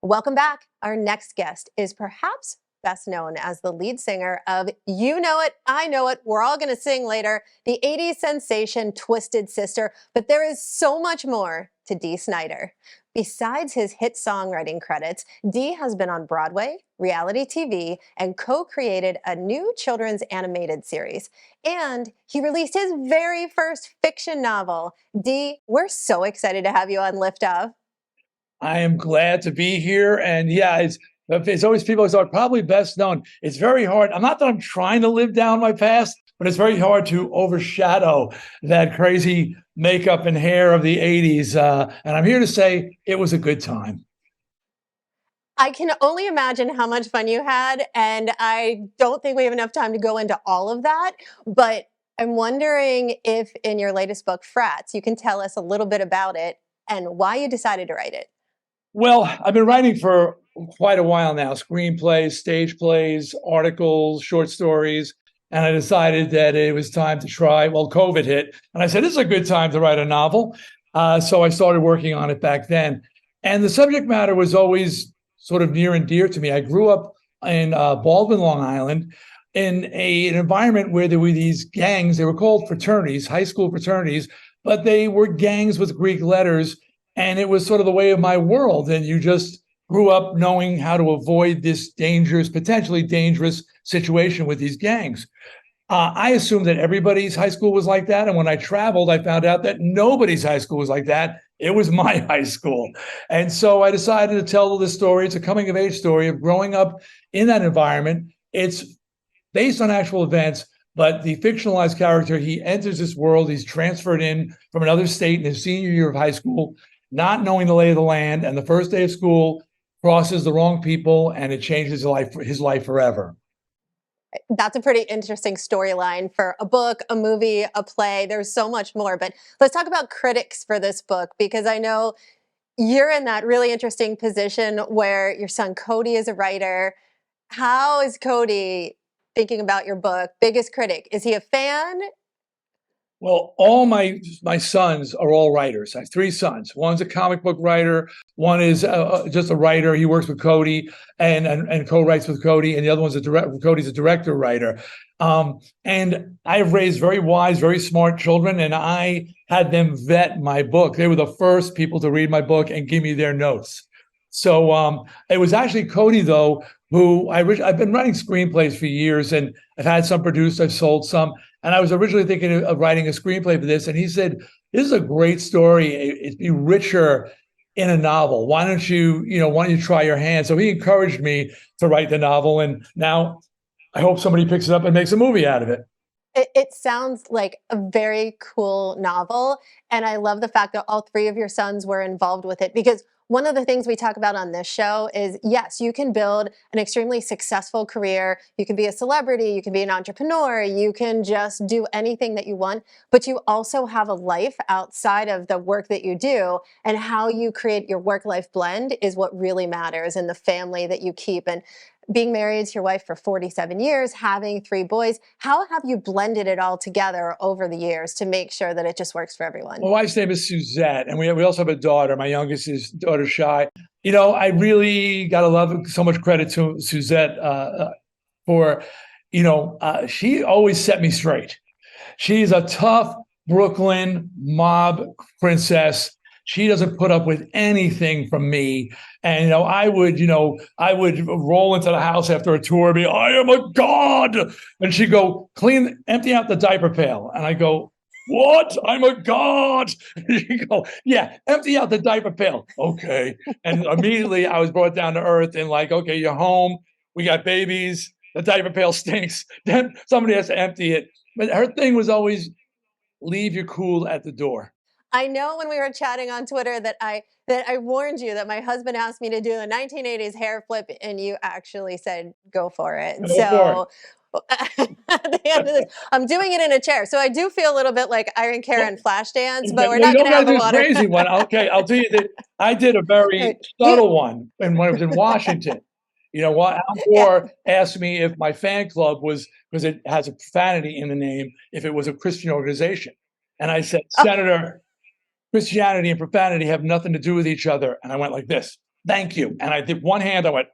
Welcome back. Our next guest is perhaps best known as the lead singer of You Know It, I Know It, We're All Gonna Sing Later, the 80s sensation Twisted Sister. But there is so much more to Dee Snider. Besides his hit songwriting credits, Dee has been on Broadway, reality TV, and co-created a new children's animated series. And he released his very first fiction novel. Dee, we're so excited to have you on Liftoff. I am glad to be here. And yeah, it's always people are probably best known. It's very hard. I'm not that I'm trying to live down my past, but it's very hard to overshadow that crazy makeup and hair of the 80s. And I'm here to say it was a good time. I can only imagine how much fun you had, and I don't think we have enough time to go into all of that, but I'm wondering if in your latest book, Frats, you can tell us a little bit about it and why you decided to write it. Well, I've been writing for quite a while now, screenplays, stage plays, articles, short stories. And I decided that it was time to try. Well, COVID hit. And I said, this is a good time to write a novel. So I started working on it back then. And the subject matter was always sort of near and dear to me. I grew up in Baldwin, Long Island, in an environment where there were these gangs. They were called fraternities, high school fraternities, but they were gangs with Greek letters. And it was sort of the way of my world. And you just grew up knowing how to avoid this dangerous, potentially dangerous situation with these gangs. I assumed that everybody's high school was like that. And when I traveled, I found out that nobody's high school was like that. It was my high school. And so I decided to tell this story. It's a coming of age story of growing up in that environment. It's based on actual events, but the fictionalized character, he enters this world. He's transferred in from another state in his senior year of high school, not knowing the lay of the land. And the first day of school crosses the wrong people, and it changes his life forever. That's a pretty interesting storyline for a book, a movie, a play. There's so much more. But let's talk about critics for this book, because I know you're in that really interesting position where your son Cody is a writer. How is Cody thinking about your book? Biggest critic. Is he a fan? Well, all my sons are all writers. I have three sons. One's a comic book writer. One is just a writer. He works with Cody and co-writes with Cody. And the other one's Cody's a director writer. And I've raised very wise, very smart children, and I had them vet my book. They were the first people to read my book and give me their notes. So it was actually Cody, though, who I've been writing screenplays for years, and I've had some produced, I've sold some. And I was originally thinking of writing a screenplay for this. And he said, this is a great story. It'd be richer in a novel. Why don't you try your hand? So he encouraged me to write the novel. And now I hope somebody picks it up and makes a movie out of it. It sounds like a very cool novel. And I love the fact that all three of your sons were involved with it, because one of the things we talk about on this show is, yes, you can build an extremely successful career. You can be a celebrity, you can be an entrepreneur, you can just do anything that you want, but you also have a life outside of the work that you do, and how you create your work-life blend is what really matters, and the family that you keep. And being married to your wife for 47 years, having three boys, how have you blended it all together over the years to make sure that it just works for everyone? My wife's name is Suzette, and we also have a daughter. My youngest is daughter Shy. I really got to love so much credit to Suzette for, she always set me straight. She's a tough Brooklyn mob princess. She doesn't put up with anything from me. And, I would roll into the house after a tour and be, I am a god. And she'd go, empty out the diaper pail. And I go, what? I'm a god. And she'd go, yeah, empty out the diaper pail. Okay. And immediately I was brought down to earth and like, okay, you're home. We got babies. The diaper pail stinks. Then somebody has to empty it. But her thing was always leave your cool at the door. I know when we were chatting on Twitter that I warned you that my husband asked me to do a 1980s hair flip, and you actually said go for it. And so at the end of this, I'm doing it in a chair, so I do feel a little bit like Iron Karen Flashdance, but we're not going to have the water. Crazy one. Okay, I'll tell you that I did a very subtle one, and when I was in Washington. Al Gore asked me if my fan club was, because it has a profanity in the name, if it was a Christian organization, and I said, Senator, Christianity and profanity have nothing to do with each other. And I went like this. thank you. And I did one hand, I went,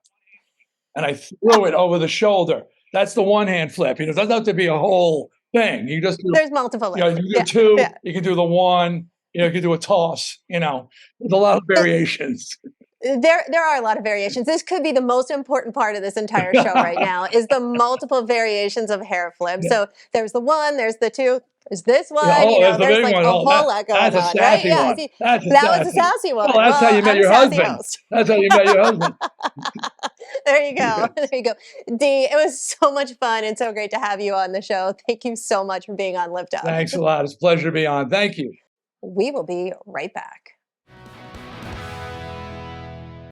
and I threw it over the shoulder. That's the one hand flip. It doesn't have to be a whole thing. You just do, There's multiple you lifts. do Yeah, two, yeah. you can do the one, you can do a toss, there's a lot of variations. There are a lot of variations. This could be the most important part of this entire show right now is the multiple variations of hair flip. Yeah. So there's the one, there's the two, there's this one, There's the there's big like one. a Oh, whole lot going that's a on, right? sassy Yeah, one. see, That's a that was a sassy. sassy one. Well, that's how you met I'm a your sassy husband. host. That's how you met your husband. There you go. There you go. Dee, it was so much fun and so great to have you on the show. Thank you so much for being on Liftoff. Thanks a lot. It's a pleasure to be on. Thank you. We will be right back.